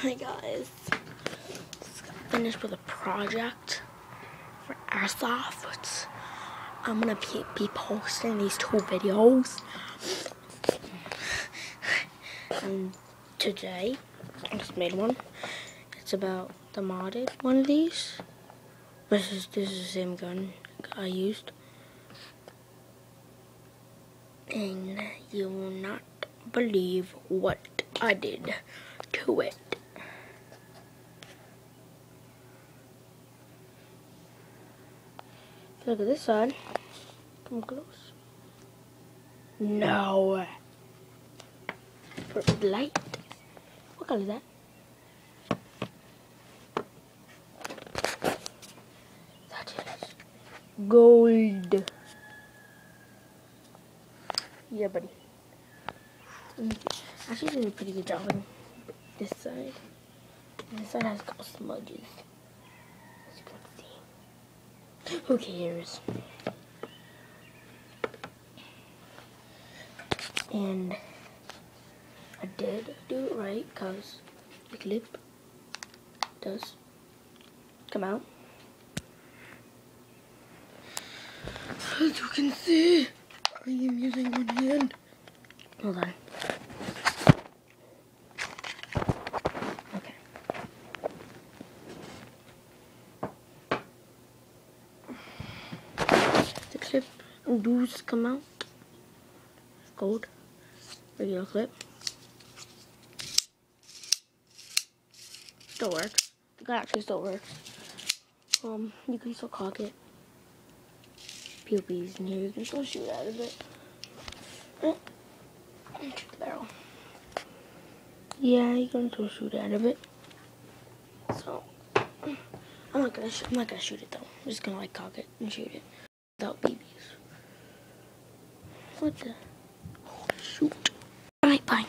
Hi guys, just got finished with a project for Airsoft. I'm gonna be posting these 2 videos. And today, I just made one. It's about the modded one of these. This is the same gun I used. And you will not believe what I did to it. Look at this side. Come close. No. For light. What color is that? That is gold. Yeah, buddy. Actually, did a pretty good job on this side. And this side has a couple smudges. As you can see. Who cares? And I did do it right because the clip does come out. As you can see, I am using one hand. Hold on. Okay. The clip does come out. It's gold. Regular clip. Still works. The gun actually still works. You can still cock it. POPs in here, you can still shoot out of it. Shoot the barrel. Yeah, you can still shoot out of it. So I'm not gonna shoot it though. I'm just gonna like cock it and shoot it without BBs. What the? Oh, shoot. Alright, bye.